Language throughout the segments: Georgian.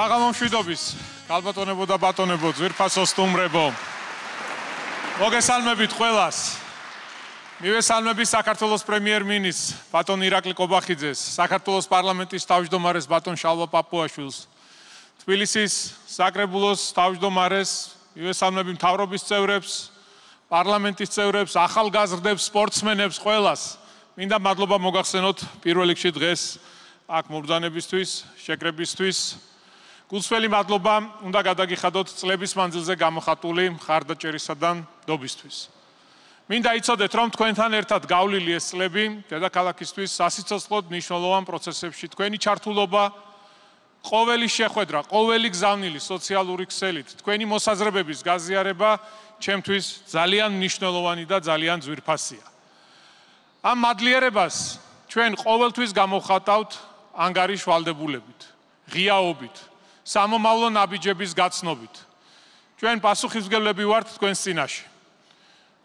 საღამომშვიდობის, ქალბატონებო და ბატონებო, ძვირფასო სტუმრებო. მოგესალმებით ყველას. მივესალმებით საქართველოს პრემიერ-მინისტრს, ბატონ ირაკლი კობახიძეს, საქართველოს პარლამენტის თავმჯდომარეს ბატონ შალვა პაპუაშვილს, თბილისის საკრებულოს თავმჯდომარეს, მივესალმებით მთავრობის წევრებს, პარლამენტის წევრებს, ახალგაზრდებს, სპორტსმენებს ყველას. მინდა მადლობა მოგახსენოთ პირველ რიგში დღეს აქ მობრძანებისთვის, შეკრებისთვის. გულწრფელი მადლობა უნდა გადაგიხადოთ წლების მანძილზე გამოხატული მხარდაჭერისა და ნდობისთვის. მინდა იცოდეთ, რომ თქვენთან ერთად გავლილი ეს წლები დედაქალაქისთვის სასიცოცხლოდ მნიშვნელოვან პროცესებში თქვენი ჩართულობა, ყოველი შეხვედრა, ყოველი გზავნილი სოციალური ქსელით, თქვენი მოსაზრებების გაზიარება ჩემთვის ძალიან მნიშვნელოვანი და ძალიან ძვირფასია. ამ მადლიერებას ჩვენ ყოველთვის გამოვხატავთ ანგარიშ ვალდებულებით, ღიაობით, სამომავლო ნაბიჯების გაცნობით. ჩვენ პასუხისმგებლები ვართ თქვენს წინაშე.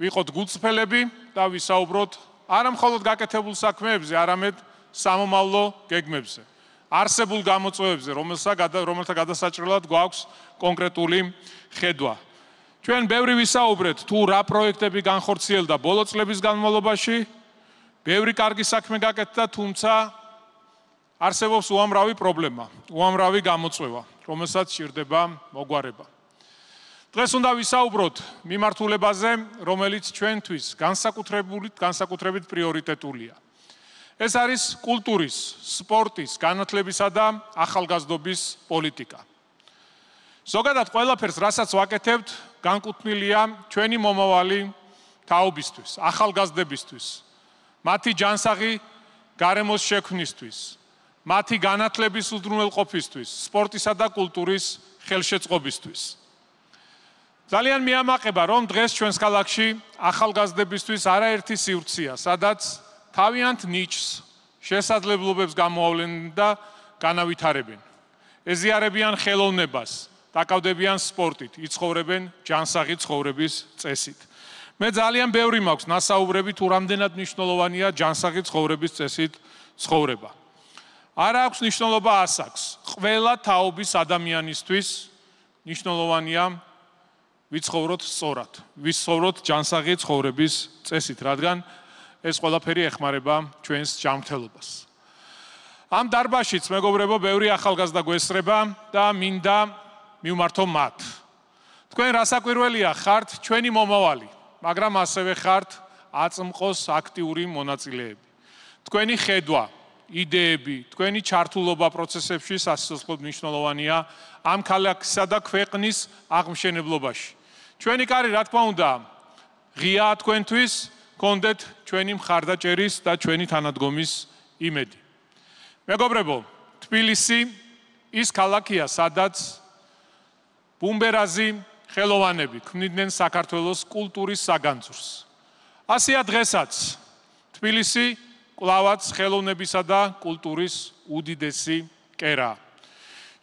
ვიყოთ გულწრფელები და ვისაუბროთ არა მხოლოდ გაკეთებულ საქმეებზე, არამედ სამომავლო გეგმებზე, არსებულ გამოწვევებზე, რომელთა გადასაჭრელად გვაქვს კონკრეტული ხედვა. ჩვენ ბევრი ვისაუბრეთ თუ რა პროექტები განხორციელდა ბოლო წლების განმავლობაში, ბევრი კარგი საქმე გაკეთდა, თუმცა არსებობს უამრავი პრობლემა, უამრავი გამოწვევა, რომელსაც სჭირდება მოგვარება. დღეს უნდა ვისაუბროთ მიმართულებაზე, რომელიც ჩვენთვის განსაკუთრებით პრიორიტეტულია. ეს არის კულტურის, სპორტის, განათლებისა და ახალგაზრდობის პოლიტიკა. ზოგადად ყველაფერს, რასაც ვაკეთებთ, განკუთვნილია ჩვენი მომავალი თაობისთვის, ახალგაზრდებისთვის, მათი ჯანსაღი გარემოს შექმნისთვის, მათი განათლების უზრუნველყოფისთვის, სპორტისა და კულტურის ხელშეწყობისთვის. ძალიან მიამაყება, რომ დღეს ჩვენს ქალაქში ახალგაზრდებისთვის არაერთი სივრცეა, სადაც თავიანთ ნიჭს, შესაძლებლობებს გამოავლენენ და განავითარებენ. ეზიარებიან ხელოვნებას, დაკავდებიან სპორტით, იცხოვრებენ ჯანსაღი ცხოვრების წესით. მე ძალიან ბევრი მაქვს ნასაუბრები თუ რამდენად მნიშვნელოვანია ჯანსაღი ცხოვრების წესით ცხოვრება. არა აქვს მნიშვნელობა ასაკს. ყველა თაობის ადამიანისთვის მნიშვნელოვანია ვიცხოვროთ სწორად, ვიცხოვროთ ჯანსაღი ცხოვრების წესით, რადგან ეს ყველაფერი ეხმარება ჩვენს ჯანმრთელობას. ამ დარბაზშიც მეგობრებო, ბევრი ახალგაზრდა გვესწრება და მინდა მივმართო მათ. თქვენ რასაკვირველია ხართ ჩვენი მომავალი, მაგრამ ასევე ხართ აწმყოს აქტიური მონაწილეები. თქვენი ხედვა, იდეები, თქვენი ჩართულობა პროცესებში სასიცოცხლოდ მნიშვნელოვანია ამ ქალაქისა და ქვეყნის აღმშენებლობაში. ჩვენი კარი, რა თქმა უნდა, ღიაა თქვენთვის, გქონდეთ ჩვენი მხარდაჭერის და ჩვენი თანადგომის იმედი. მეგობრებო, თბილისი ის ქალაქია, სადაც ბუმბერაზი ხელოვანები ქმნიდნენ საქართველოს კულტურის საგანძურს. ასეა დღესაც თბილისი კვლავაც ხელოვნებისა და კულტურის უდიდესი კერაა.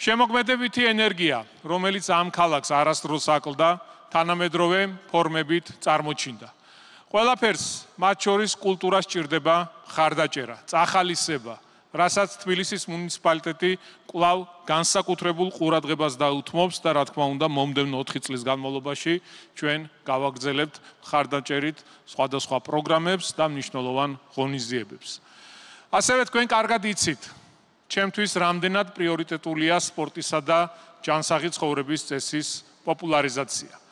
შემოქმედებითი ენერგია, რომელიც ამ ქალაქს არასდროს აკლდა, თანამედროვე ფორმებით წარმოჩინდა. ყველაფერს, მათ შორის კულტურას სჭირდება მხარდაჭერა, წახალისება, რასაც თბილისის მუნიციპალიტეტი კვლავ განსაკუთრებულ ყურადღებას დაუთმობს და რა თქმა უნდა მომდევნო 4 წლის განმავლობაში ჩვენ გავაგრძელებთ მხარდაჭერით სხვადასხვა პროგრამებს და მნიშვნელოვან ღონისძიებებს. ასევე თქვენ კარგად იცით, ჩემთვის რამდენად პრიორიტეტულია სპორტისა და ჯანსაღი ცხოვრების წესის პოპულარიზაცია.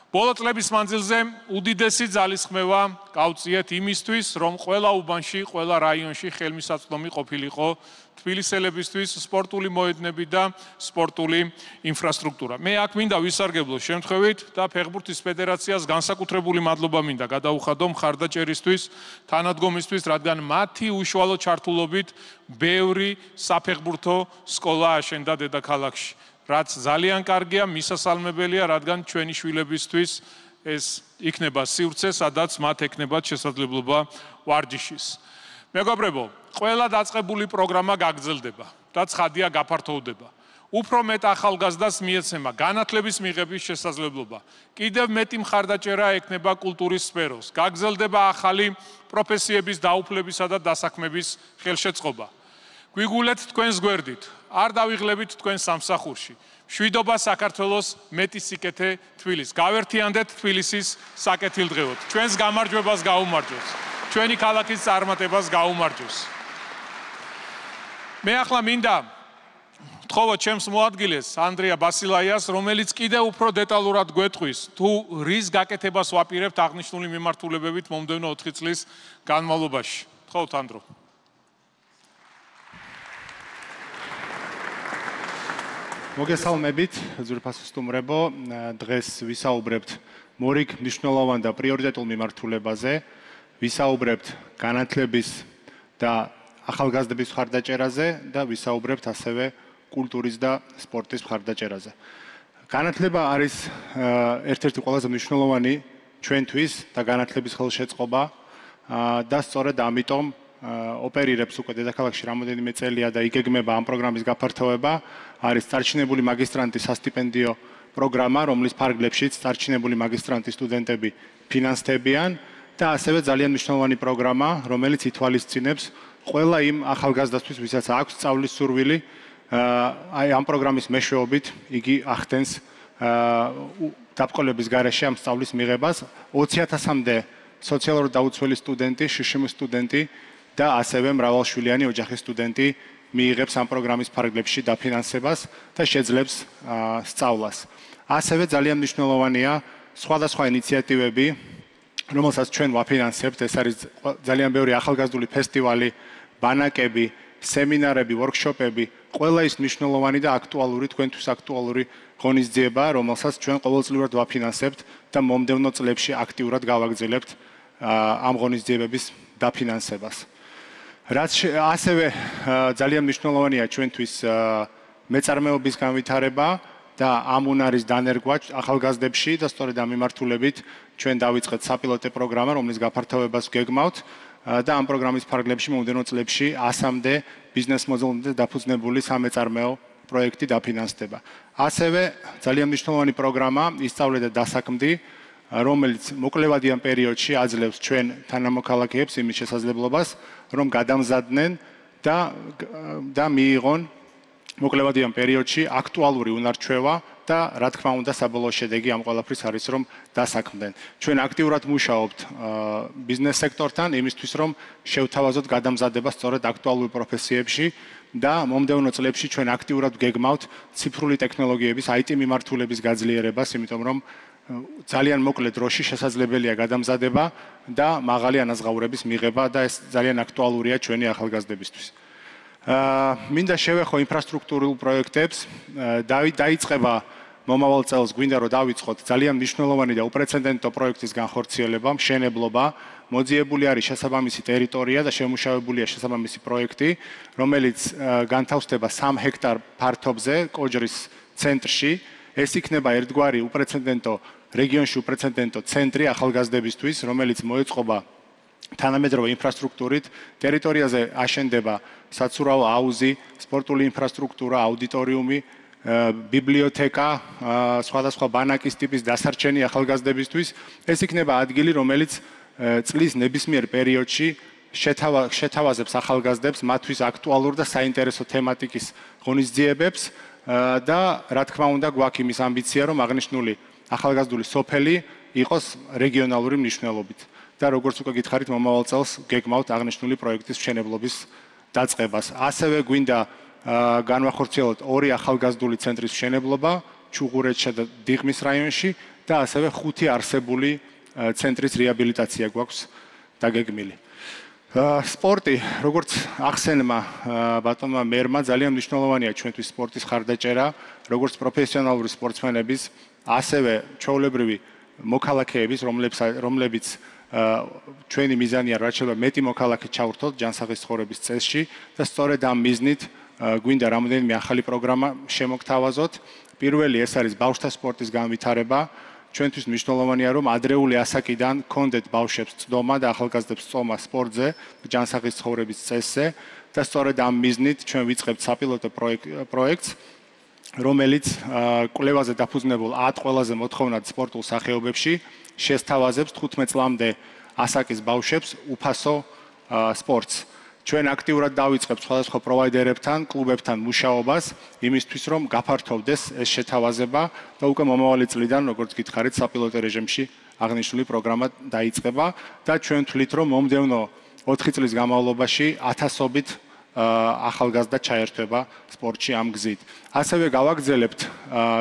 ბოლო წლების მანძილზე უდიდესი ძალისხმევა გავწიეთ იმისთვის, რომ ყველა უბანში, ყველა რაიონში ხელმისაწვდომი ყოფილიყო თბილისელებისთვის სპორტული მოედნები და სპორტული ინფრასტრუქტურა. მე აქ მინდა ვისარგებლო შემთხვევით და ფეხბურთის ფედერაციას განსაკუთრებული მადლობა მინდა გადაუხადო მხარდაჭერისთვის, თანადგომისთვის, რადგან მათი უშუალო ჩართულობით ბევრი საფეხბურთო სკოლა აშენდა დედაქალაქში. რაც ძალიან კარგია, მისასალმებელია, რადგან ჩვენი შვილებისთვის ეს იქნება სივრცე, სადაც მათ ექნებათ შესაძლებლობა ვარჯიშის. მეგობრებო, ყველა დაწყებული პროგრამა გაგრძელდება და ცხადია გაფართოვდება. უფრო მეტ ახალგაზრდას მიეცემა განათლების მიღების შესაძლებლობა. კიდევ მეტი მხარდაჭერა ექნება კულტურის სფეროს. გაგრძელდება ახალი პროფესიების დაუფლებისა და დასაქმების ხელშეწყობა. გვიგულეთ თქვენს გვერდით, არ დავიღლებით თქვენ სამსახურში. მშვიდობა საქართველოს მეტი სიკეთე თბილისს. გავერთიანდეთ თბილისის საკეთილდღეოდ. ჩვენს გამარჯვებას გაუმარჯოს. ჩვენი ქალაქის წარმატებას გაუმარჯოს. მე ახლა მინდა ვთხოვოთ ჩემს მოადგილეს ანდრია ბასილაიას, რომელიც კიდევ უფრო დეტალურად გვეტყვის თუ რის გაკეთებას ვაპირებთ აღნიშნული მიმართულებებით მომდევნო 4 წლის განმავლობაში. ვთხოვოთ ანდრო. მოგესალმებით, ძვირფასო სტუმრებო, დღეს ვისაუბრებთ მორიგ მნიშვნელოვან და პრიორიტეტულ მიმართულებაზე, ვისაუბრებთ განათლების და ახალგაზრდების მხარდაჭერაზე და ვისაუბრებთ ასევე კულტურის და სპორტის მხარდაჭერაზე. განათლება არის ერთ-ერთი ყველაზე მნიშვნელოვანი ჩვენთვის და განათლების ხელშეწყობა და სწორედ ამიტომ ოპერირებს უკვე დედაქალაქში რამოდენიმე წელია და იგეგმება ამ პროგრამის გაფართოება. არის წარჩინებული მაგისტრანტის სასტიპენდიო პროგრამა, რომლის ფარგლებშიც წარჩინებული მაგისტრანტის სტუდენტები ფინანსდებიან და ასევე ძალიან მნიშვნელოვანი პროგრამა, რომელიც ითვალისწინებს ყველა იმ ახალგაზრდასთვის, ვისაც აქვს სწავლის სურვილი, აი ამ პროგრამის მეშვეობით იგი ახდენს დაბრკოლების გარეშე ამ სწავლის მიღებას 20,000-მდე სოციალურად დაუცველი სტუდენტი, შშმ სტუდენტი და ასევე მრავალშვილიანი ოჯახის სტუდენტი მიიღებს ამ პროგრამის ფარგლებში დაფინანსებას და შეძლებს სწავლას. ასევე ძალიან მნიშვნელოვანია სხვადასხვა ინიციატივები, რომელსაც ჩვენ ვაფინანსებთ, ეს არის ძალიან ბევრი ახალგაზრდული ფესტივალი, ბანაკები, სემინარები, ვორქშოპები, ყველა ის მნიშვნელოვანი და აქტუალური, თქვენთვის აქტუალური ღონისძიება, რომელსაც ჩვენ ყოველწლიურად ვაფინანსებთ და მომდევნო წლებში აქტიურად გავაგრძელებთ ამ ღონისძიებების დაფინანსებას. რაც ასევე ძალიან მნიშვნელოვანია ჩვენთვის მეწარმეობის განვითარება და ამ უნარის დანერგვა ახალგაზრდებში და სწორედ ამ მიმართულებით ჩვენ დავიწყეთ საპილოტო პროგრამა, რომლის გაფართოვებას გეგმავთ და ამ პროგრამის ფარგლებში მომდევნო წლებში 100-მდე ბიზნეს მოდელზე დაფუძნებული სამეწარმეო პროექტი დაფინანსდება. ასევე ძალიან მნიშვნელოვანი პროგრამა ისწავლე და დასაქმდი, რომელიც მოკლევადიან პერიოდში აძლევს ჩვენ თანამოქალაქეებს იმის შესაძლებლობას, რომ გადამზადდნენ და მიიღონ მოკლევადიან პერიოდში აქტუალური უნარჩვევა და რა თქმა უნდა საბოლოო შედეგი ამ ყველაფრის არის რომ დასაქმდნენ. ჩვენ აქტიურად მუშაობთ ბიზნეს სექტორთან იმისთვის რომ შევთავაზოთ გადამზადება სწორედ აქტუალურ პროფესიებში და მომდევნო წლებში ჩვენ აქტიურად გეგმავთ ციფრული ტექნოლოგიების IT მიმართულების გაძლიერებას, იმიტომ რომ ძალიან მოკლე დროში შესაძლებელია გადამზადება და მაღალი ანაზღაურების მიღება და ეს ძალიან აქტუალურია ჩვენი ახალგაზრდებისთვის. მინდა შევეხო ინფრასტრუქტურულ პროექტებს. დაიწყება მომავალ წელს გვინდა რომ დავიწყოთ ძალიან მნიშვნელოვანი და უპრეცედენტო პროექტის განხორციელება, მშენებლობა, მოძიებული არის შესაბამისი ტერიტორია და შემუშავებულია შესაბამისი პროექტი, რომელიც განთავსდება 3 ჰექტარ ფართობზე კოჯრის ცენტრში. ეს იქნება ერთგვარი უპრეცედენტო რეგიონში უპრეცედენტო ცენტრი ახალგაზრდებისთვის, რომელიც მოეწყობა თანამედროვე ინფრასტრუქტურით. ტერიტორიაზე აშენდება საცურაო აუზი, სპორტული ინფრასტრუქტურა, აუდიტორიუმი, ბიბლიოთეკა, სხვადასხვა ბანაკის ტიპის დასარჩენი ახალგაზრდებისთვის. ეს იქნება ადგილი, რომელიც წლის ნებისმიერ პერიოდში შეთავაზებს ახალგაზრდებს მათთვის აქტუალურ და საინტერესო თემატიკის ღონისძიებებს და რა თქმა უნდა გვაქვს იმის ამბიცია, რომ აღნიშნული ახალგაზრდული სოფელი იყოს რეგიონალური მნიშვნელობით. და როგორც უკვე გითხარით, მომავალ წელს გეგმავთ აღნიშნული პროექტის მშენებლობის დაწყებას. ასევე გვინდა განვახორციელოთ 2 ახალგაზრდული ცენტრის მშენებლობა ჩუღურეთში და დიღმის რაიონში და ასევე 5 არსებული ცენტრის რეაბილიტაცია გვაქვს დაგეგმილი. სპორტი, როგორც ახსენმა ბატონმა მერმა, ძალიან მნიშვნელოვანია ჩვენთვის სპორტის ხარდაჭერა, როგორც პროფესიონალური სპორტსმენების, ასევე ჩვეულებრივი მოქალაქეების, რომლებიც ჩვენი მიზანია რაც შეიძლება მეტი მოქალაქე ჩავრთოთ ჯანსაღის ცხოვრების წესში და სწორედ ამ მიზნით გვინდა რამოდენიმე ახალი პროგრამა შემოგთავაზოთ. პირველი ეს არის ბავშვთა სპორტის განვითარება. ჩვენთვის მნიშვნელოვანია რომ ადრეული ასაკიდან გქონდეთ ბავშვებს წდომა და ახალგაზრდებს წომა სპორტზე, ჯანსაღის ცხოვრების წესზე და სწორედ ამ მიზნით ჩვენ ვიწყებთ საპილოტო პროექტს, რომელიც კვლევაზე დაფუძნებულ 10 ყველაზე მოთხოვნად სპორტულ სახეობებში შესთავაზებს 15 წლამდე ასაკის ბავშვებს უფასო სპორტს. ჩვენ აქტიურად დავიწყებთ სხვადასხვა პროვაიდერებთან, კლუბებთან მუშაობას, იმისთვის რომ გაფართოვდეს ეს შეთავაზება და უკვე მომავალი წლიდან, როგორც გითხარით, საპილოტო რეჟიმში აღნიშნული პროგრამა დაიწყება და ჩვენ თვლით, რომ მომდევნო 4 წლის განმავლობაში ათასობით ახალგაზრდა ჩაერთვება სპორტში ამ გზით. ასევე გავაგრძელებთ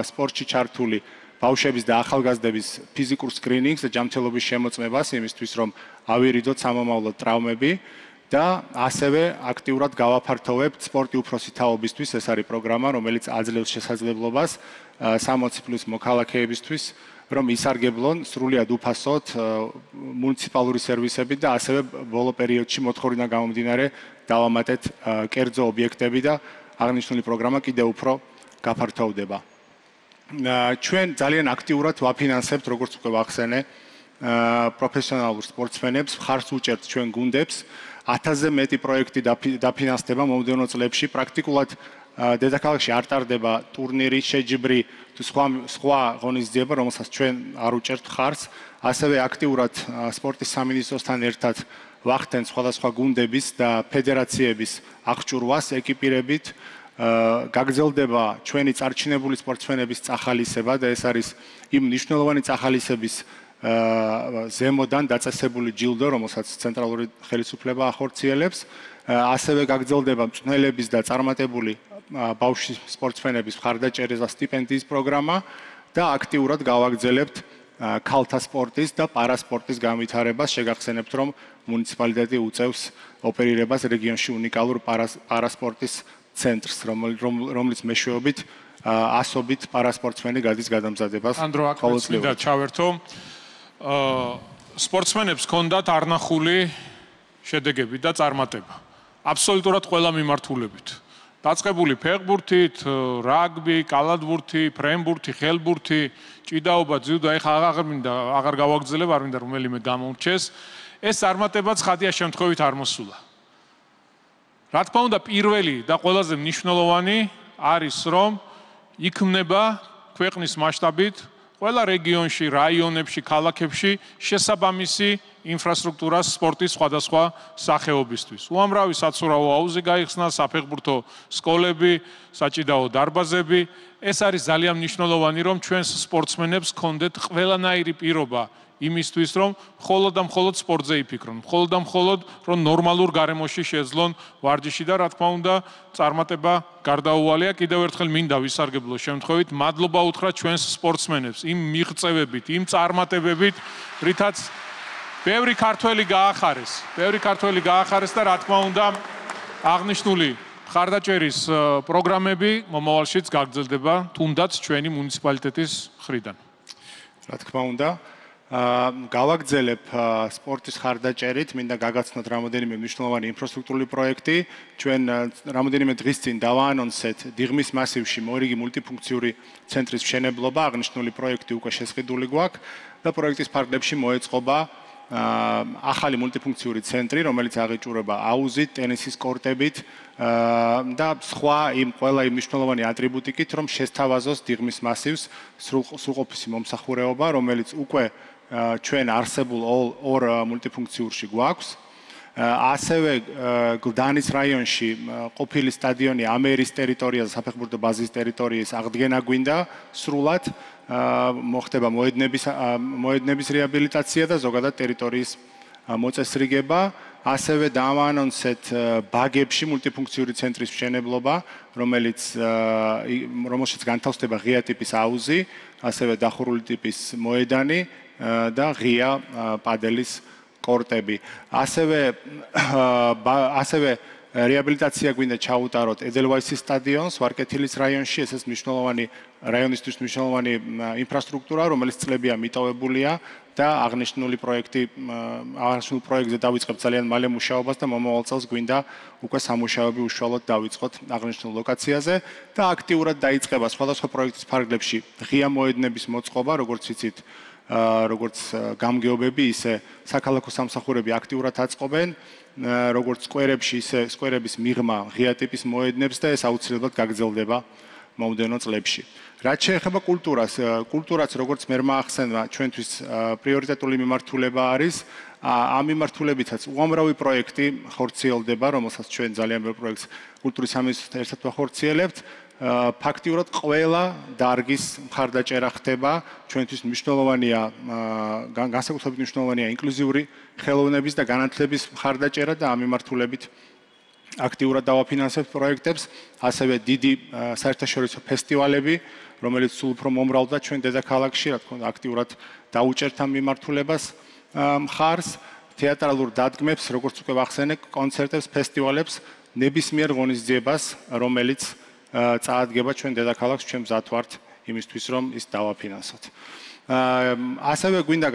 სპორტში ჩართული ბავშვების და ახალგაზრდების ფიზიკურ სკრინინგს და ჯანმრთელობის შემოწმებას იმისთვის, რომ ავირიდოთ სამომავლო ტრავმები და ასევე აქტიურად გავაფართოვებთ სპორტი უფროსი თაობისთვის. ეს არის პროგრამა, რომელიც აძლევს შესაძლებლობას 60+ მოქალაქეებისთვის, რომ ისარგებლონ სრულიად უფასოდ მუნიციპალური სერვისები და ასევე ბოლო პერიოდში მოთხოვნიდან გამომდინარე დავამატეთ კერძო ობიექტები და აღნიშნული პროგრამა კიდევ უფრო გაფართოვდება. ჩვენ ძალიან აქტიურად ვაფინანსებთ, როგორც უკვე ვახსენე, პროფესიონალურ სპორტსმენებს, მხარს უჭერთ ჩვენ გუნდებს. 1000-ზე მეტი პროექტი დაფინანსდება მომდევნო წლებში. პრაქტიკულად დედაქალაქში არ ტარდება ტურნირი, შეჯიბრი თუ სხვა ღონისძიება, რომელსაც ჩვენ არ უჭერთ მხარს. ასევე აქტიურად სპორტის სამინისტროსთან ერთად ვახდენთ სხვადასხვა გუნდების და ფედერაციების აღჭურვას ეკიპირებით. გაგრძელდება ჩვენი წარჩინებული სპორტსმენების წახალისება და ეს არის იმ მნიშვნელოვანი წახალისების ზემოდან დაწესებული ჯილდო, რომელსაც ცენტრალური ხელისუფლება ახორციელებს. ასევე გაგრძელდება მწვრთნელების და წარმატებული ბავშვი სპორტსმენების მხარდაჭერის და სტიპენდიის პროგრამა და აქტიურად გავაგრძელებთ ქალთა სპორტის და პარასპორტის განვითარებას. შეგახსენებთ, რომ მუნიციპალიტეტი უწევს ოპერირებას რეგიონში უნიკალურ პარასპორტის ცენტრს, რომლის მეშვეობით ასობით პარასპორტსმენი გადის გადამზადებას. ანდრო, აქ მინდა ჩავერთო. სპორტსმენებს ჰქონდათ არნახული შედეგები და წარმატება. აბსოლუტურად ყველა მიმართულებით. დაწყებული ფეხბურთით, რაგბი, კალათბურთი, ფრენბურთი, ხელბურთი, ჭიდაობა, ძიუდო, ეხლა აღარ გავაგრძელებ, არ მინდა რომელიმე გამორჩეს. ეს წარმატებაც ხადია შემთხვევით არ მოსულა. რა თქმა უნდა, პირველი და ყველაზე მნიშვნელოვანი არის, რომ იქმნება ქვეყნის მასშტაბით ყველა რეგიონში, რაიონებში, ქალაქებში შესაბამისი ინფრასტრუქტურა სპორტის სხვადასხვა სახეობისთვის. უამრავი საცურაო აუზი გაიხსნა, საფეხბურთო სკოლები, საჭიდაო დარბაზები. ეს არის ძალიან მნიშვნელოვანი, რომ ჩვენს სპორტსმენებს ჰქონდეთ ყველანაირი პირობა იმისთვის, რომ მხოლოდ და მხოლოდ სპორტზე იფიქრონ, მხოლოდ და მხოლოდ რომ ნორმალურ გარემოში შეძლონ ვარჯიში და რა თქმა უნდა, წარმატება გარდაუვალია. კიდევ ერთხელ მინდა ვისარგებლო შემთხვევით, მადლობა უთხრა ჩვენს სპორტსმენებს იმ მიღწევებით, იმ წარმატებებით, რითაც ბევრი ქართველი გაახარეს და რა თქმა უნდა, აღნიშნული მხარდაჭერის პროგრამები მომავალშიც გაგრძელდება, თუნდაც ჩვენი მუნიციპალიტეტის მხრიდან. რა თქმა უნდა, გავაგრძელებ სპორტის მხარდაჭერით, მინდა გაგაცნოთ რამოდენიმე მნიშვნელოვანი ინფრასტრუქტურული პროექტი. ჩვენ რამოდენიმე დღის წინ დავაანონსეთ დიღმის მასივში მორიგი მულტიფუნქციური ცენტრის მშენებლობა, აღნიშნული პროექტი უკვე შესყიდული გვაქვს და პროექტის ფარგლებში მოეწყობა ახალი მულტიფუნქციური ცენტრი, რომელიც აღიჭურება აუზით, ტენისის კორტებით და სხვა ყველა იმ მნიშვნელოვანი ატრიბუტიკით, რომ შესთავაზოს დიღმის მასივს სრულყოფისი მომსახურეობა, რომელიც უკვე ჩვენ არსებულ ორ მულტიფუნქციურში გვაქვს. ასევე გლდანის რაიონში ყოფილი სტადიონი ამერის ტერიტორიაზე, საფეხბურთო ბაზის ტერიტორიის აღდგენა გვინდა სრულად. მოხდება მოედნების რეაბილიტაცია და ზოგადად ტერიტორიის მოწესრიგება. ასევე დავაანონსეთ ბაგებში მულტიფუნქციური ცენტრის მშენებლობა, რომელშიც განთავსდება ღია ტიპის აუზი, ასევე დახურული ტიპის მოედანი და ღია პადელის კორტები. ასევე რეაბილიტაცია გვინდა ჩაუტაროთ ედელვაისის სტადიონს ვარკეთილის რაიონში, ეს მნიშვნელოვანი რაიონისთვის მნიშვნელოვანი ინფრასტრუქტურა, რომელიც წლებია მიტოვებულია და აღნიშნული პროექტზე დავიწყებთ ძალიან მალე მუშაობას და მომავალ წელს გვინდა უკვე სამუშაოები უშუალოდ დავიწყოთ აღნიშნულ ლოკაციაზე და აქტიურად დაიწყება სხვადასხვა პროექტის ფარგლებში ღია მოედნების მოწყობა, როგორც ვიცით, როგორც გამგეობები, ისე საქალაქო სამსახურები აქტიურად აწყობენ, როგორც სკვერებში, ისე სკვერების მიღმა ღია ტიპის მოედნებს და ეს აუცილებლად გაგრძელდება მომდევნო წლებში. რაც შეეხება კულტურას, როგორც მერმა ახსენა, ჩვენთვის პრიორიტეტული მიმართულება არის. ამ მიმართულებითაც უამრავი პროექტი ხორციელდება, რომელსაც ჩვენ ძალიან ბევრ პროექტს კულტურის სამინისტროსთან ერთად ვახორციელებთ. ფაქტიურად ყველა დარგის მხარდაჭერა ხდება, ჩვენთვის მნიშვნელოვანია, განსაკუთრებით მნიშვნელოვანია ინკლუზიური ხელოვნების და განათლების მხარდაჭერა და ამ მიმართულებით აქტიურად დავაფინანსებთ პროექტებს, ასევე დიდი საერთაშორისო ფესტივალები, რომელიც სულ უფრო მომრავლდა ჩვენ დედაქალაქში, რა თქმა უნდა, აქტიურად დაუჭერთ ამ მიმართულებას მხარს, თეატრალურ დადგმებს, როგორც უკვე ვახსენე, კონცერტებს, ფესტივალებს, ნებისმიერ ღონისძიებას, რომელიც წაადგება ჩვენ დედაქალაქს, ჩვენ მზად ვართ იმისთვის, რომ ის დავაფინანსოთ. ასევე გვინდა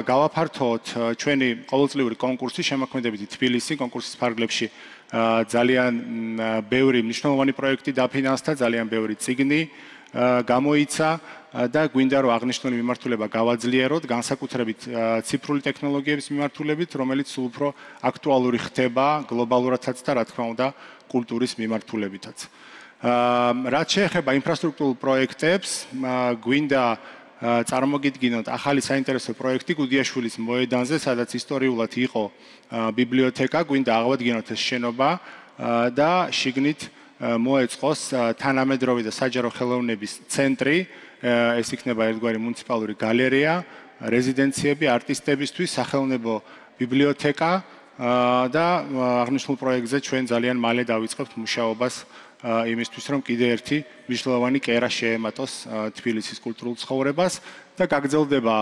გავაფართოთ ჩვენი ყოველწლიური კონკურსი შემოქმედებითი თბილისი კონკურსის ფარგლებში ძალიან ბევრი მნიშვნელოვანი პროექტი დაფინანსდა, ძალიან ბევრი წიგნი გამოიცა და გვინდა რომ აღნიშნული მიმართულება გავაძლიეროთ, განსაკუთრებით ციფრული ტექნოლოგიების მიმართულებით, რომელიც სულ უფრო აქტუალური ხდება გლობალურადაც და რა თქმა უნდა კულტურის მიმართულებითაც. რაც შეეხება ინფრასტრუქტურულ პროექტებს, გვინდა წარმოგიდგინოთ ახალი საინტერესო პროექტი გუდიაშვილის მოედანზე, სადაც ისტორიულად იყო ბიბლიოთეკა, გვინდა აღვადგინოთ ეს შენობა და შიგნით მოეწყოს თანამედროვე და საჯარო ხელოვნების ცენტრი, ეს იქნება ერთგვარი მუნიციპალური გალერეა, რეზიდენციები არტისტებისთვის, სახელმწიფო ბიბლიოთეკა და აღნიშნულ პროექტზე ჩვენ ძალიან მალე დავიწყებთ მუშაობას იმისთვის, რომ კიდე ერთი მნიშვნელოვანი კერა შეემატოს თბილისის კულტურულ ცხოვრებას და გაგრძელდება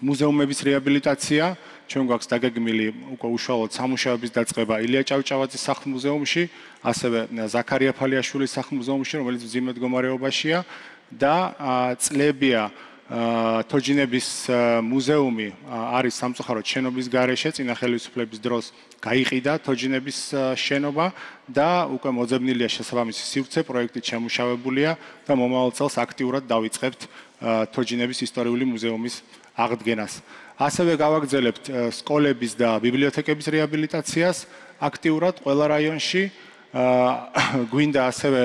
მუზეუმების რეაბილიტაცია. ჩვენ გვაქვს დაგეგმილი უკვე უშუალოდ სამუშაოების დაწყება ილია ჭავჭავაძის სახლ-მუზეუმში, ასევე ზაქარია ფალიაშვილის სახლ-მუზეუმში, რომელიც მძიმე მდგომარეობაშია და წლებია თოჯინების მუზეუმი არის სამწუხაროდ შენობის გარეშე, წინა ხელისუფლების დროს გაიყიდა თოჯინების შენობა და უკვე მოძებნილია შესაბამისი სივრცე, პროექტით შემუშავებულია და მომავალ წელს აქტიურად დავიწყებთ თოჯინების ისტორიული მუზეუმის აღდგენას. ასევე გავაგრძელებთ სკოლების და ბიბლიოთეკების რეაბილიტაციას აქტიურად ყველა რაიონში. გვინდა ასევე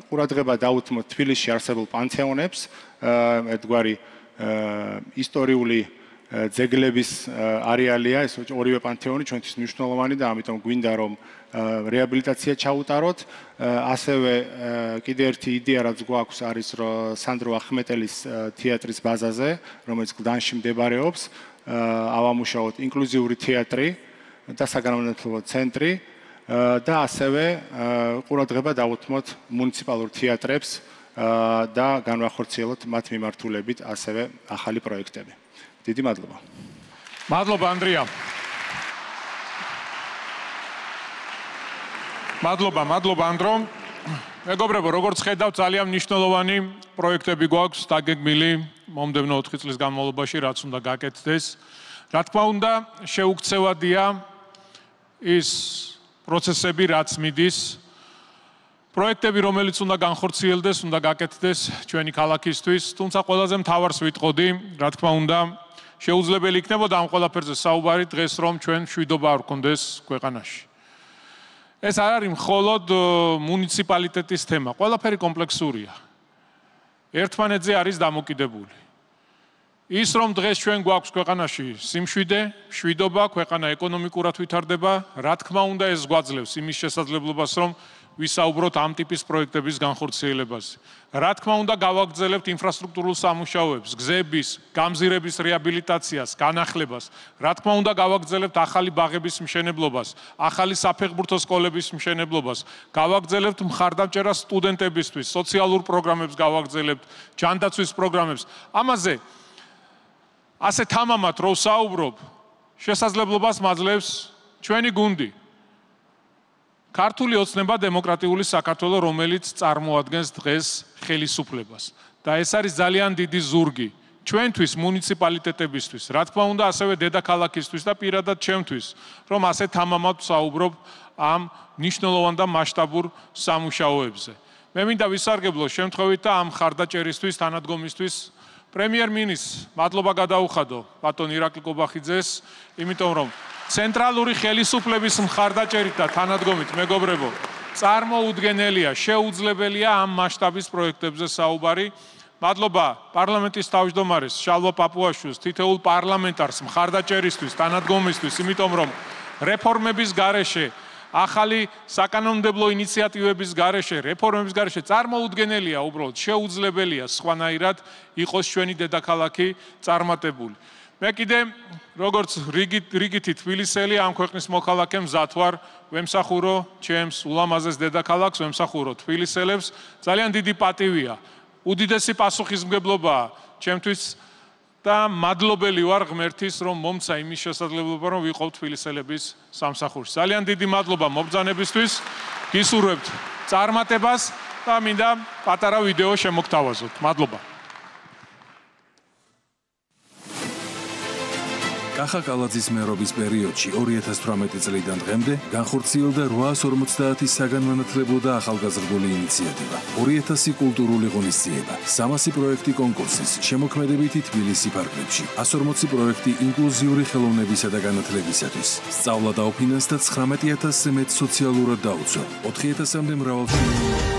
ყურადღება დაუთმოთ თბილისში არსებულ პანთეონებს, ერთგვარი ისტორიული ძეგლების არეალია, ეს ორივე პანთეონი ჩვენთვის მნიშვნელოვანი და ამიტომ გვინდა რომ რეაბილიტაცია ჩაუტაროთ. ასევე კიდე ერთი იდეა რაც გვაქვს არის სანდრო ახმეტელის თეატრის ბაზაზე, რომელიც გლდანში მდებარეობს, ავამუშაოთ ინკლუზიური თეატრი და საგანმანათლებლო ცენტრი და ასევე ყურადღება დავუთმოთ მუნიციპალურ თეატრებს და განვახორციელოთ მათ მიმართულებით ასევე ახალი პროექტები. დიდი მადლობა. მადლობა ანდრია. მადლობა ანდრო. მეგობრებო, როგორც ხედავთ, ძალიან მნიშვნელოვანი პროექტები გვაქვს დაგეგმილი მომდევნო 4 წლის განმავლობაში, რაც უნდა გაკეთდეს. რა თქმა უნდა, შეუქცევადია ის პროცესები, რაც მიდის. პროექტები, რომელიც უნდა განხორციელდეს, უნდა გაკეთდეს ჩვენი ქალაქისთვის, თუმცა ყველაზე მთავარს ვიტყოდი, რა თქმა უნდა, შეუძლებელი იქნებოდა ამ ყველაფერზე საუბარი დღეს, რომ ჩვენ მშვიდობა არ გქონდეს ქვეყანაში. ეს არ არის მხოლოდ მუნიციპალიტეტის თემა, ყველაფერი კომპლექსურია. ერთმანეთზე არის დამოკიდებული. ის რომ დღეს ჩვენ გვაქვს ქვეყანაში სიმშვიდე, მშვიდობა, ქვეყანა ეკონომიკურად ვითარდება, რა თქმა უნდა ეს გვაძლევს იმის შესაძლებლობას, რომ ვისაუბროთ ამ ტიპის პროექტების განხორციელებაზე. რა თქმა უნდა გავაგრძელებთ ინფრასტრუქტურულ სამუშაოებს, გზების, გამზირების რეაბილიტაციას, განახლებას. რა თქმა უნდა გავაგრძელებთ ახალი ბაღების მშენებლობას, ახალი საფეხბურთო სკოლების მშენებლობას, გავაგრძელებთ მხარდამჭერას სტუდენტებისთვის, სოციალურ პროგრამებს გავაგრძელებთ, ჯანდაცვის პროგრამებს. ამაზე ასე თამამად რო ვსაუბრობ, შესაძლებლობას მაძლევს ჩვენი გუნდი. ქართული ოცნება დემოკრატიული საქართველო, რომელიც წარმოადგენს დღეს ხელისუფლებას. და ეს არის ძალიან დიდი ზურგი ჩვენთვის, მუნიციპალიტეტებისთვის, რა თქმა უნდა, ასევე დედაქალაქისთვის და პირადად ჩემთვის, რომ ასე თამამად ვსაუბრობ ამ მნიშვნელოვან და მასშტაბურ სამუშაოებზე. მე მინდა ვისარგებლო შემთხვევით და ამ ხარდაჭერისთვის, თანადგომისთვის პრემიერ-მინისტრს მადლობა გადაუხადო ბატონ ირაკლი კობახიძეს, იმიტომ რომ ცენტრალური ხელისუფლების მხარდაჭერით და თანადგომით, მეგობრებო, წარმოუდგენელია, შეუძლებელია ამ მასშტაბის პროექტებზე საუბარი მადლობა პარლამენტის თავმჯდომარეს შალვა პაპუაშვილს, თითოეულ პარლამენტარს მხარდაჭერისთვის, თანადგომისთვის, იმიტომ რომ რეფორმების გარეშე, ახალი საკანონმდებლო ინიციატივების გარეშე, რეფორმების გარეშე წარმოუდგენელია, უბრალოდ შეუძლებელია სხვანაირად იყოს ჩვენი დედაქალაქი წარმატებული. მე კიდე როგორც რიგითი თბილისელი ამ ქვეყნის მოქალაქე მზად ვარ ვემსახურო ჩემს ულამაზეს დედაქალაქს, ვემსახურო თბილისელებს, ძალიან დიდი პატივია. უდიდესი პასუხისმგებლობაა ჩემთვის და მადლობელი ვარ ღმერთის, რომ მომცა იმის შესაძლებლობა, რომ ვიყავ თბილისელების სამსახურში. ძალიან დიდი მადლობა მობრძანებისთვის, გისურვებთ წარმატებას და მინდა პატარა ვიდეო შემოგთავაზოთ. მადლობა. კახა კალაძის მერობის პერიოდში 2018 წლიდან დღემდე განხორციელდა 850 საგანმანათლებლო და ახალგაზრდული ინიციატივა, 2000 კულტურული ღონისძიება, 300 პროექტი კონკურსის, შემოქმედებითი თბილისი პარკებში, 140 პროექტი ინკლუზიური ხელოვნებისა და განათლებისათვის. სწავლა დაუფინანსდა 19000-ზე მეტ სოციალურად დაუცველ, 4000-მდე მრავალშვილიანი